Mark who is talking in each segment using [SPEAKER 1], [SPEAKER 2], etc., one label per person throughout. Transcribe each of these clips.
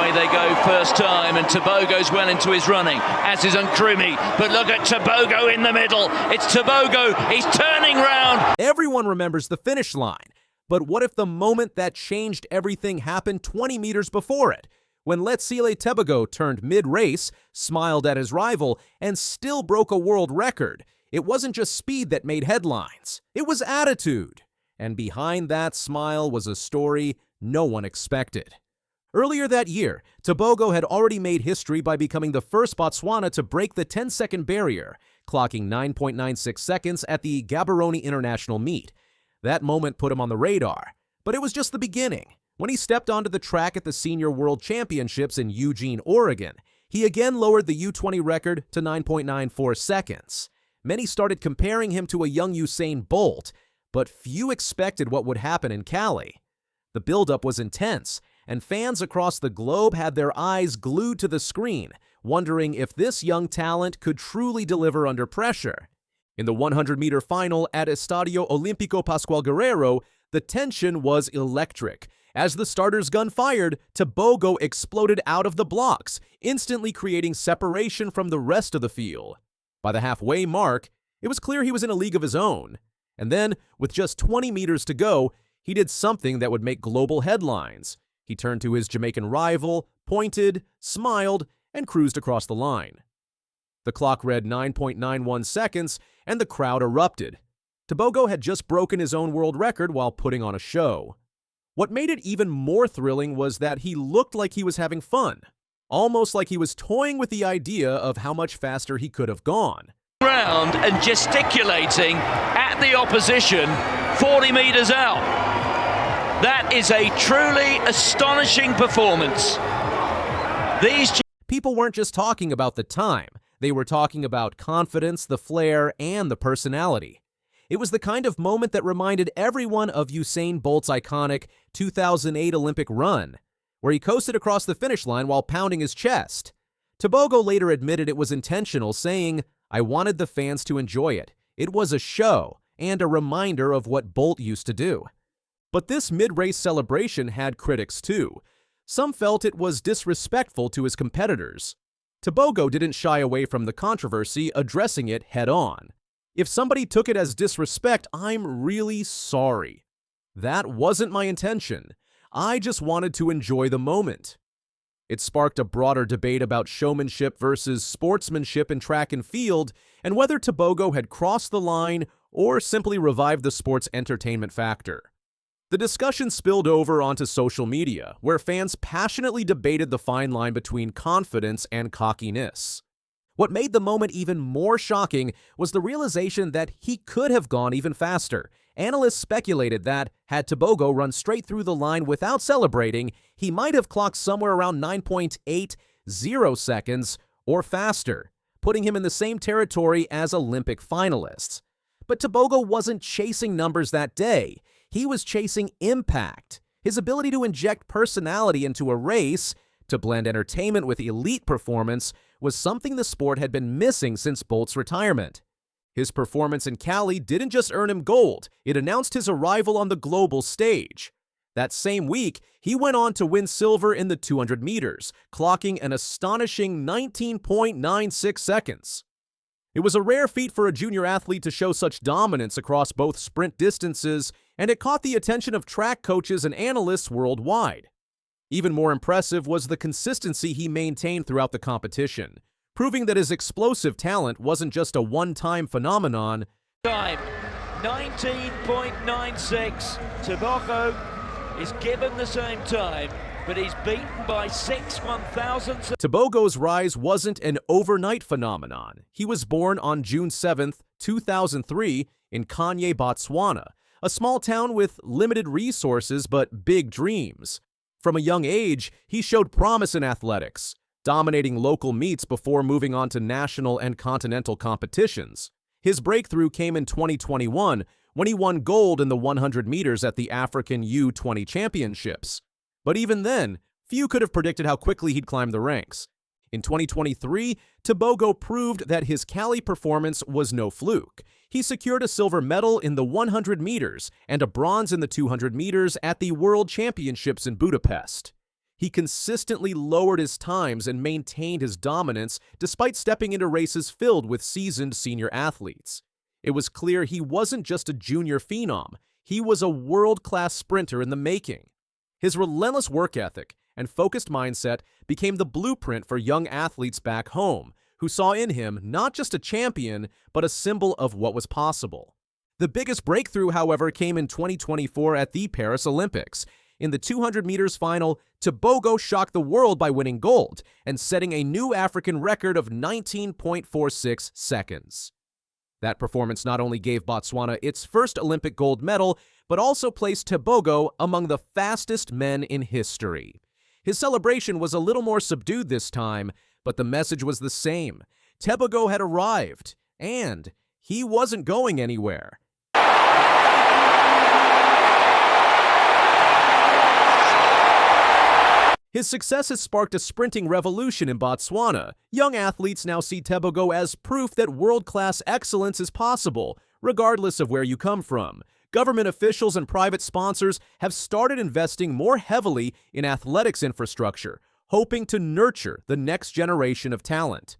[SPEAKER 1] away they go first time, and Tebogo's well into his running, as is Nkrumah. But look at Tebogo in the middle. It's Tebogo. He's turning round.
[SPEAKER 2] Everyone remembers the finish line. But what if the moment that changed everything happened 20 meters before it? When Letsile Tebogo turned mid-race, smiled at his rival, and still broke a world record. It wasn't just speed that made headlines. It was attitude. And behind that smile was a story no one expected. Earlier that year, Tebogo had already made history by becoming the first Botswana to break the 10-second barrier, clocking 9.96 seconds at the Gaborone International Meet. That moment put him on the radar. But it was just the beginning. When he stepped onto the track at the Senior World Championships in Eugene, Oregon, he again lowered the U20 record to 9.94 seconds. Many started comparing him to a young Usain Bolt, but few expected what would happen in Cali. The buildup was intense, and fans across the globe had their eyes glued to the screen, wondering if this young talent could truly deliver under pressure. In the 100-meter final at Estadio Olímpico Pascual Guerrero, the tension was electric. As the starter's gun fired, Tebogo exploded out of the blocks, instantly creating separation from the rest of the field. By the halfway mark, it was clear he was in a league of his own. And then, with just 20 meters to go, he did something that would make global headlines. He turned to his Jamaican rival, pointed, smiled, and cruised across the line. The clock read 9.91 seconds, and the crowd erupted. Tebogo had just broken his own world record while putting on a show. What made it even more thrilling was that he looked like he was having fun, almost like he was toying with the idea of how much faster he could have gone.
[SPEAKER 1] Round and gesticulating at the opposition 40 meters out. That is a truly astonishing performance.
[SPEAKER 2] People weren't just talking about the time. They were talking about confidence, the flair, and the personality. It was the kind of moment that reminded everyone of Usain Bolt's iconic 2008 Olympic run, where he coasted across the finish line while pounding his chest. Tebogo later admitted it was intentional, saying, "I wanted the fans to enjoy it. It was a show and a reminder of what Bolt used to do." But this mid-race celebration had critics too. Some felt it was disrespectful to his competitors. Tebogo didn't shy away from the controversy, addressing it head-on. "If somebody took it as disrespect, I'm really sorry. That wasn't my intention. I just wanted to enjoy the moment." It sparked a broader debate about showmanship versus sportsmanship in track and field, and whether Tebogo had crossed the line or simply revived the sport's entertainment factor. The discussion spilled over onto social media, where fans passionately debated the fine line between confidence and cockiness. What made the moment even more shocking was the realization that he could have gone even faster. Analysts speculated that, had Tebogo run straight through the line without celebrating, he might have clocked somewhere around 9.80 seconds or faster, putting him in the same territory as Olympic finalists. But Tebogo wasn't chasing numbers that day. He was chasing impact, his ability to inject personality into a race, to blend entertainment with elite performance, was something the sport had been missing since Bolt's retirement. His performance in Cali didn't just earn him gold, it announced his arrival on the global stage. That same week, he went on to win silver in the 200 meters, clocking an astonishing 19.96 seconds. It was a rare feat for a junior athlete to show such dominance across both sprint distances, and it caught the attention of track coaches and analysts worldwide. Even more impressive was the consistency he maintained throughout the competition, proving that his explosive talent wasn't just a one-time phenomenon.
[SPEAKER 1] Time 19.96. Tebogo is given the same time, but he's beaten by 6 1,000.
[SPEAKER 2] Tebogo's rise wasn't an overnight phenomenon. He was born on June 7, 2003, in Kanye, Botswana, a small town with limited resources but big dreams. From a young age, he showed promise in athletics, dominating local meets before moving on to national and continental competitions. His breakthrough came in 2021 when he won gold in the 100 meters at the African U20 Championships. But even then, few could have predicted how quickly he'd climb the ranks. In 2023, Tebogo proved that his Cali performance was no fluke. He secured a silver medal in the 100 meters and a bronze in the 200 meters at the World Championships in Budapest. He consistently lowered his times and maintained his dominance despite stepping into races filled with seasoned senior athletes. It was clear he wasn't just a junior phenom, he was a world-class sprinter in the making. His relentless work ethic and focused mindset became the blueprint for young athletes back home, who saw in him not just a champion, but a symbol of what was possible. The biggest breakthrough, however, came in 2024 at the Paris Olympics. In the 200 meters final, Tebogo shocked the world by winning gold and setting a new African record of 19.46 seconds. That performance not only gave Botswana its first Olympic gold medal, but also placed Tebogo among the fastest men in history. His celebration was a little more subdued this time, but the message was the same. Tebogo had arrived, and he wasn't going anywhere. His success has sparked a sprinting revolution in Botswana. Young athletes now see Tebogo as proof that world-class excellence is possible, regardless of where you come from. Government officials and private sponsors have started investing more heavily in athletics infrastructure, hoping to nurture the next generation of talent.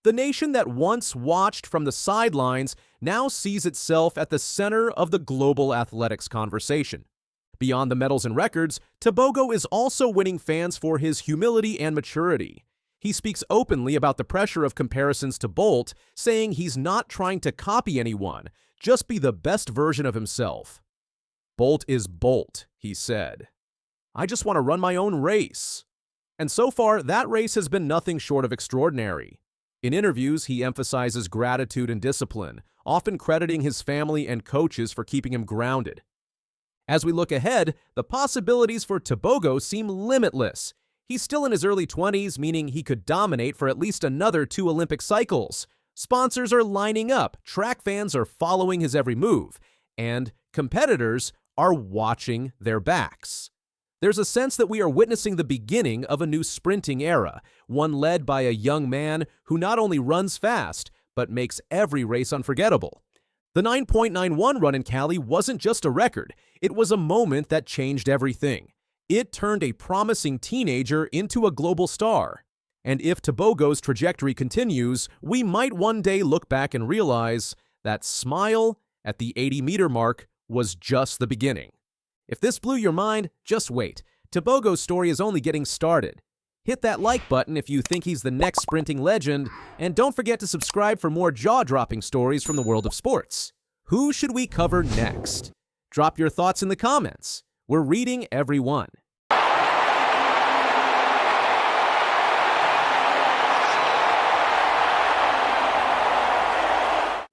[SPEAKER 2] The nation that once watched from the sidelines now sees itself at the center of the global athletics conversation. Beyond the medals and records, Tebogo is also winning fans for his humility and maturity. He speaks openly about the pressure of comparisons to Bolt, saying he's not trying to copy anyone, just be the best version of himself. Bolt is Bolt, he said. I just want to run my own race. And so far, that race has been nothing short of extraordinary. In interviews, he emphasizes gratitude and discipline, often crediting his family and coaches for keeping him grounded. As we look ahead, the possibilities for Tebogo seem limitless. He's still in his early 20s, meaning he could dominate for at least another 2 Olympic cycles. Sponsors are lining up, track fans are following his every move, and competitors are watching their backs. There's a sense that we are witnessing the beginning of a new sprinting era, one led by a young man who not only runs fast, but makes every race unforgettable. The 9.91 run in Cali wasn't just a record, it was a moment that changed everything. It turned a promising teenager into a global star. And if Tebogo's trajectory continues, we might one day look back and realize that smile at the 80-meter mark was just the beginning. If this blew your mind, just wait. Tebogo's story is only getting started. Hit that like button if you think he's the next sprinting legend, and don't forget to subscribe for more jaw-dropping stories from the world of sports. Who should we cover next? Drop your thoughts in the comments. We're reading every one.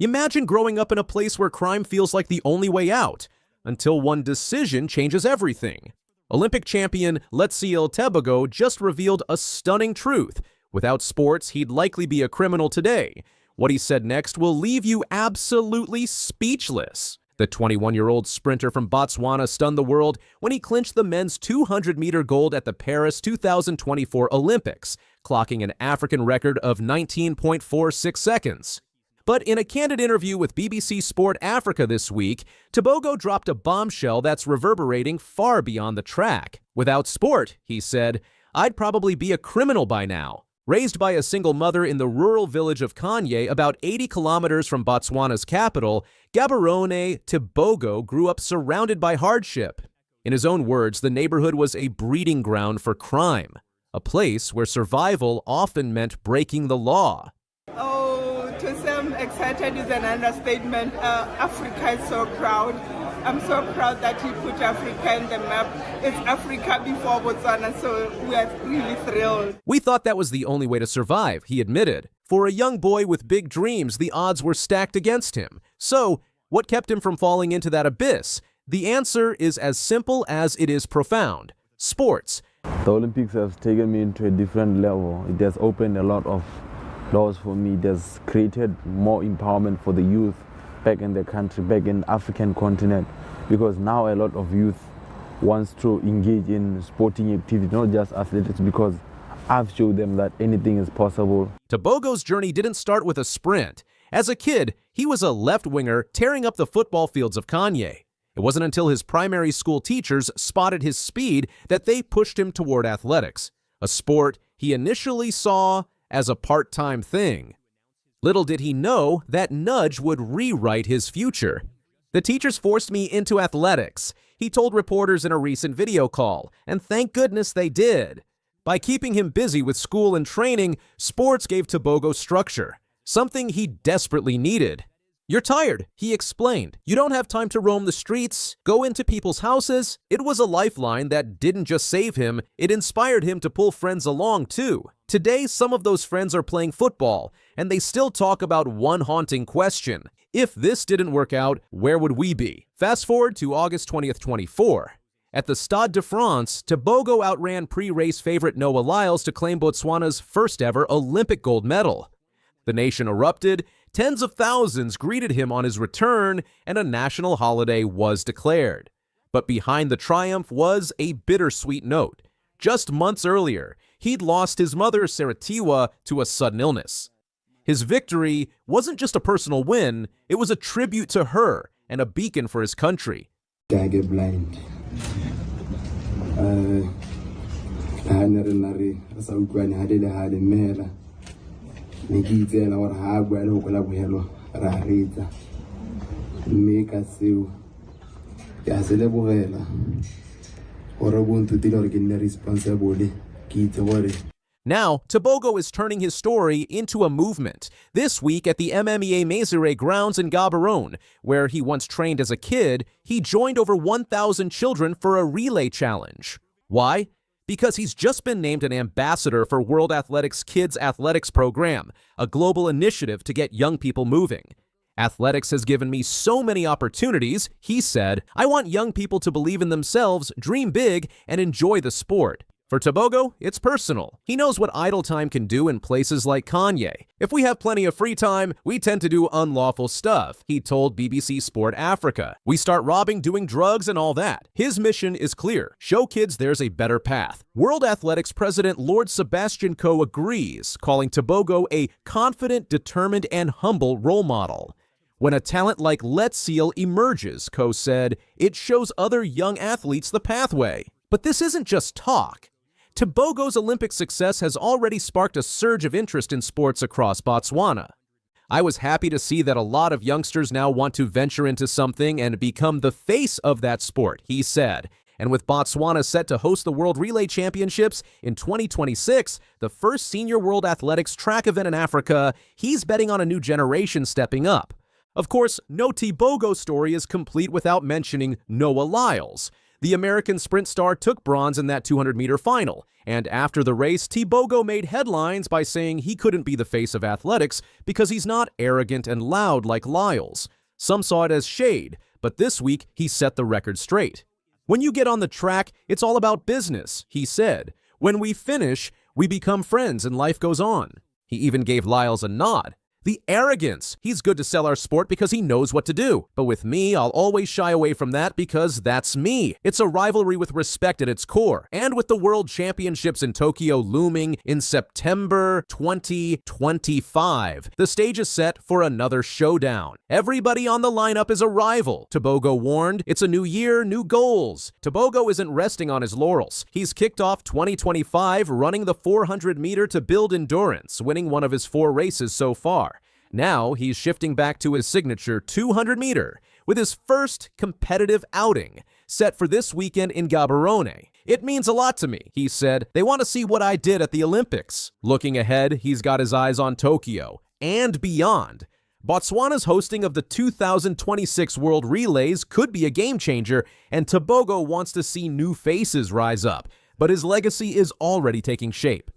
[SPEAKER 2] Imagine growing up in a place where crime feels like the only way out, until one decision changes everything. Olympic champion Letsile Tebogo just revealed a stunning truth. Without sports, he'd likely be a criminal today. What he said next will leave you absolutely speechless. The 21-year-old sprinter from Botswana stunned the world when he clinched the men's 200-meter gold at the Paris 2024 Olympics, clocking an African record of 19.46 seconds. But in a candid interview with BBC Sport Africa this week, Tebogo dropped a bombshell that's reverberating far beyond the track. Without sport, he said, I'd probably be a criminal by now. Raised by a single mother in the rural village of Kanye, about 80 kilometers from Botswana's capital, Gaborone Tebogo grew up surrounded by hardship. In his own words, the neighborhood was a breeding ground for crime, a place where survival often meant breaking the law.
[SPEAKER 3] To say I'm excited is an understatement. Africa is so proud. I'm so proud that he put Africa in the map. It's Africa before Botswana, so we are really thrilled.
[SPEAKER 2] We thought that was the only way to survive, he admitted. For a young boy with big dreams, the odds were stacked against him. So, what kept him from falling into that abyss? The answer is as simple as it is profound. Sports.
[SPEAKER 4] The Olympics has taken me into a different level. It has opened a lot of doors for me. It has created more empowerment for the youth back in the country, back in the African continent, because now a lot of youth wants to engage in sporting activity, not just athletics, because I've showed them that anything is possible.
[SPEAKER 2] Tebogo's journey didn't start with a sprint. As a kid, he was a left winger tearing up the football fields of Kanye. It wasn't until his primary school teachers spotted his speed that they pushed him toward athletics, a sport he initially saw as a part-time thing. Little did he know that nudge would rewrite his future. "The teachers forced me into athletics," he told reporters in a recent video call, and thank goodness they did. By keeping him busy with school and training, sports gave Tebogo structure, something he desperately needed. "You're tired," he explained. "You don't have time to roam the streets, go into people's houses." It was a lifeline that didn't just save him, it inspired him to pull friends along too. Today, some of those friends are playing football, and they still talk about one haunting question. If this didn't work out, where would we be? Fast forward to August 20th, 24. At the Stade de France, Tebogo outran pre-race favorite Noah Lyles to claim Botswana's first-ever Olympic gold medal. The nation erupted, tens of thousands greeted him on his return, and a national holiday was declared. But behind the triumph was a bittersweet note. Just months earlier, he'd lost his mother, Seratiwa, to a sudden illness. His victory wasn't just a personal win, it was a tribute to her and a beacon for his country.
[SPEAKER 5] I get blind.
[SPEAKER 2] Now, Tebogo is turning his story into a movement. This week at the MMA Mesere grounds in Gaborone, where he once trained as a kid, he joined over 1,000 children for a relay challenge. Why? Because he's just been named an ambassador for World Athletics Kids Athletics Program, a global initiative to get young people moving. "Athletics has given me so many opportunities," he said. "I want young people to believe in themselves, dream big, and enjoy the sport." For Tebogo, it's personal. He knows what idle time can do in places like Kanye. "If we have plenty of free time, we tend to do unlawful stuff," he told BBC Sport Africa. "We start robbing, doing drugs, and all that." His mission is clear: show kids there's a better path. World Athletics President Lord Sebastian Coe agrees, calling Tebogo a confident, determined, and humble role model. "When a talent like Letsile emerges," Coe said, "it shows other young athletes the pathway." But this isn't just talk. Tebogo's Olympic success has already sparked a surge of interest in sports across Botswana. "I was happy to see that a lot of youngsters now want to venture into something and become the face of that sport," he said. And with Botswana set to host the World Relay Championships in 2026, the first senior World Athletics track event in Africa, he's betting on a new generation stepping up. Of course, no Tebogo story is complete without mentioning Noah Lyles. The American sprint star took bronze in that 200-meter final, and after the race, Tebogo made headlines by saying he couldn't be the face of athletics because he's not arrogant and loud like Lyles. Some saw it as shade, but this week he set the record straight. "When you get on the track, it's all about business," he said. "When we finish, we become friends and life goes on." He even gave Lyles a nod. The arrogance. "He's good to sell our sport because he knows what to do. But with me, I'll always shy away from that because that's me." It's a rivalry with respect at its core. And with the World Championships in Tokyo looming in September 2025, the stage is set for another showdown. "Everybody on the lineup is a rival," Tebogo warned. "It's a new year, new goals." Tebogo isn't resting on his laurels. He's kicked off 2025 running the 400-meter to build endurance, winning one of his 4 races so far. Now he's shifting back to his signature 200-meter with his first competitive outing, set for this weekend in Gaborone. "It means a lot to me," he said. "They want to see what I did at the Olympics." Looking ahead, he's got his eyes on Tokyo and beyond. Botswana's hosting of the 2026 World Relays could be a game-changer, and Tebogo wants to see new faces rise up, but his legacy is already taking shape.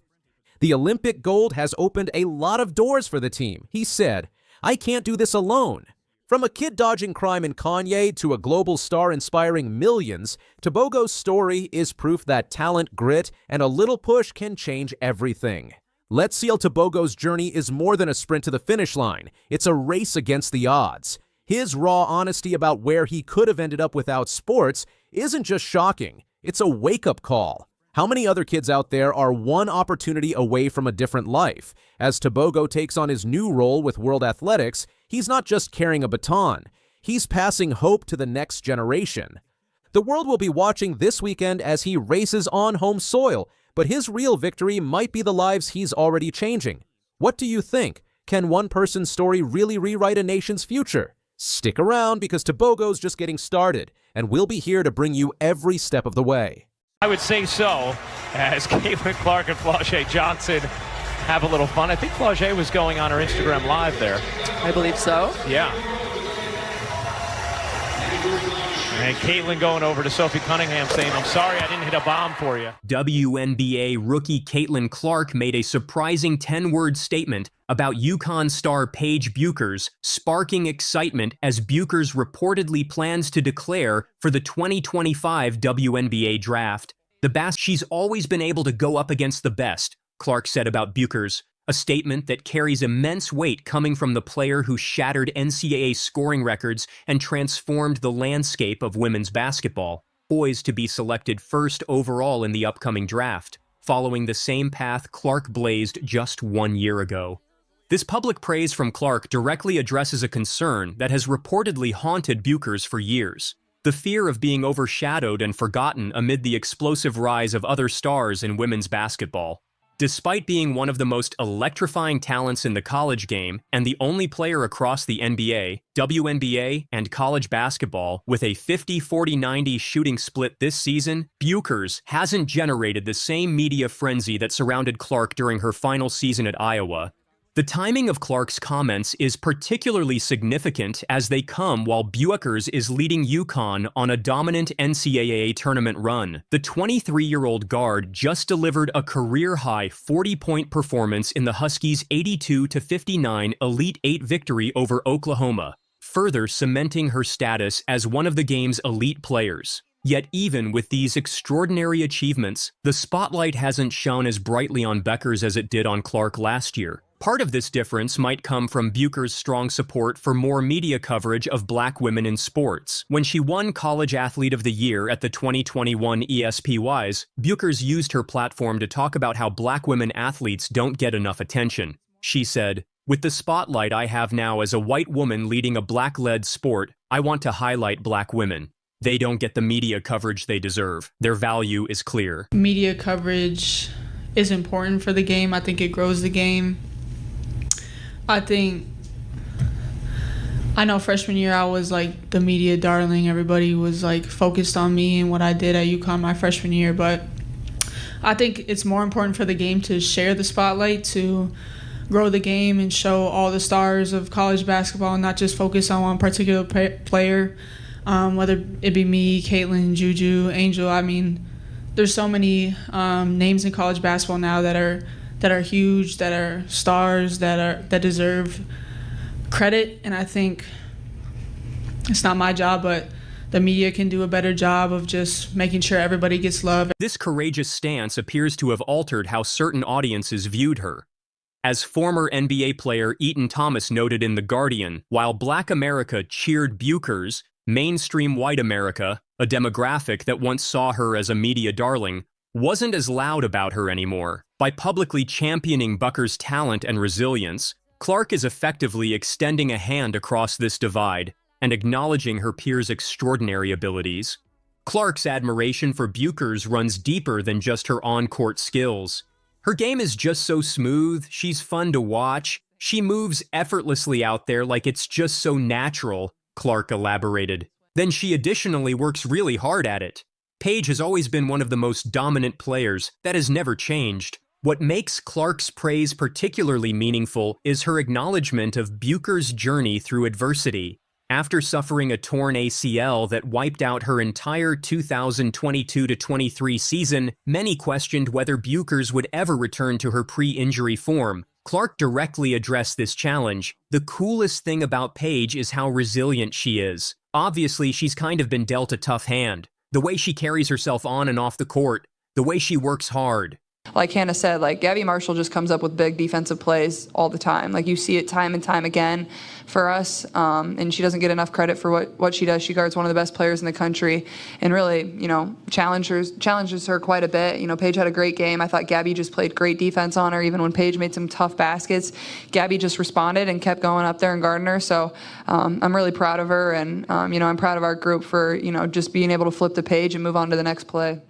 [SPEAKER 2] "The Olympic gold has opened a lot of doors for the team," he said. "I can't do this alone." From a kid dodging crime in Kanye to a global star inspiring millions, Tebogo's story is proof that talent, grit, and a little push can change everything. Letsile Tebogo's journey is more than a sprint to the finish line. It's a race against the odds. His raw honesty about where he could have ended up without sports isn't just shocking, it's a wake-up call. How many other kids out there are one opportunity away from a different life? As Tebogo takes on his new role with World Athletics, he's not just carrying a baton. He's passing hope to the next generation. The world will be watching this weekend as he races on home soil, but his real victory might be the lives he's already changing. What do you think? Can one person's story really rewrite a nation's future? Stick around because Tebogo's just getting started, and we'll be here to bring you every step of the way.
[SPEAKER 5] I would say so, as Caitlin Clark and Flau'jae Johnson have a little fun. I think Flau'jae was going on her Instagram Live there.
[SPEAKER 6] I believe so.
[SPEAKER 5] Yeah. And Caitlin going over to Sophie Cunningham saying, I'm sorry I didn't hit a bomb for you.
[SPEAKER 7] WNBA rookie Caitlin Clark made a surprising 10-word statement about UConn star Paige Bueckers, sparking excitement as Bueckers reportedly plans to declare for the 2025 WNBA draft. She's always been able to go up against the best, Clark said about Bueckers, a statement that carries immense weight coming from the player who shattered NCAA scoring records and transformed the landscape of women's basketball, poised to be selected first overall in the upcoming draft, following the same path Clark blazed just 1 year ago. This public praise from Clark directly addresses a concern that has reportedly haunted Bueckers for years: the fear of being overshadowed and forgotten amid the explosive rise of other stars in women's basketball. Despite being one of the most electrifying talents in the college game and the only player across the NBA, WNBA, and college basketball with a 50-40-90 shooting split this season, Bueckers hasn't generated the same media frenzy that surrounded Clark during her final season at Iowa. The timing of Clark's comments is particularly significant as they come while Bueckers is leading UConn on a dominant NCAA tournament run. The 23-year-old guard just delivered a career-high 40-point performance in the Huskies' 82-59 Elite Eight victory over Oklahoma, further cementing her status as one of the game's elite players. Yet even with these extraordinary achievements, the spotlight hasn't shone as brightly on Bueckers as it did on Clark last year. Part of this difference might come from Bueckers' strong support for more media coverage of black women in sports. When she won College Athlete of the Year at the 2021 ESPYs, Bueckers used her platform to talk about how black women athletes don't get enough attention. She said, "With the spotlight I have now as a white woman leading a black-led sport, I want to highlight black women. They don't get the media coverage they deserve. Their value is clear."
[SPEAKER 8] Media coverage is important for the game. I think it grows the game. I know freshman year I was like the media darling. Everybody was like focused on me and what I did at UConn my freshman year, but I think it's more important for the game to share the spotlight, to grow the game and show all the stars of college basketball and not just focus on one particular player, whether it be me, Caitlin, Juju, Angel. I mean, there's so many names in college basketball now that are huge, that are stars, that deserve credit, and I think it's not my job, but the media can do a better job of just making sure everybody gets love.
[SPEAKER 7] This courageous stance appears to have altered how certain audiences viewed her. As former NBA player Eaton Thomas noted in The Guardian, while Black America cheered Bueckers, mainstream white America, a demographic that once saw her as a media darling, wasn't as loud about her anymore. By publicly championing Bueckers' talent and resilience, Clark is effectively extending a hand across this divide and acknowledging her peers' extraordinary abilities. Clark's admiration for Bueckers runs deeper than just her on-court skills. Her game is just so smooth, she's fun to watch, she moves effortlessly out there like it's just so natural, Clark elaborated. Then she additionally works really hard at it. Paige has always been one of the most dominant players. That has never changed. What makes Clark's praise particularly meaningful is her acknowledgement of Bueckers' journey through adversity. After suffering a torn ACL that wiped out her entire 2022-23 season, many questioned whether Bueckers would ever return to her pre-injury form. Clark directly addressed this challenge. "The coolest thing about Paige is how resilient she is. Obviously, she's kind of been dealt a tough hand. The way she carries herself on and off the court, the way she works hard."
[SPEAKER 6] like Hannah said, like Gabby Marshall just comes up with big defensive plays all the time. Like you see it time and time again for us, and she doesn't get enough credit for what she does. She guards one of the best players in the country, and really, challenges her quite a bit. Paige had a great game. I thought Gabby just played great defense on her. Even when Paige made some tough baskets, Gabby just responded and kept going up there and guarding her. So I'm really proud of her, and I'm proud of our group for just being able to flip the page and move on to the next play.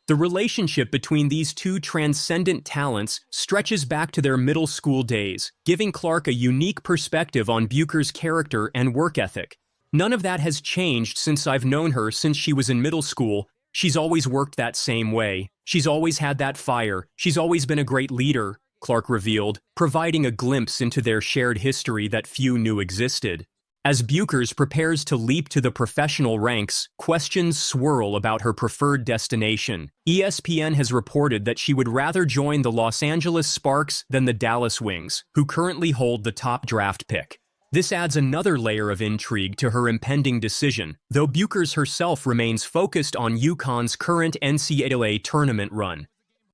[SPEAKER 7] The relationship between these two transcendent talents stretches back to their middle school days, giving Clark a unique perspective on Bueckers' character and work ethic. None of that has changed since I've known her since she was in middle school. She's always worked that same way. She's always had that fire. She's always been a great leader, Clark revealed, providing a glimpse into their shared history that few knew existed. As Bueckers prepares to leap to the professional ranks, questions swirl about her preferred destination. ESPN has reported that she would rather join the Los Angeles Sparks than the Dallas Wings, who currently hold the top draft pick. This adds another layer of intrigue to her impending decision, though Bueckers herself remains focused on UConn's current NCAA tournament run.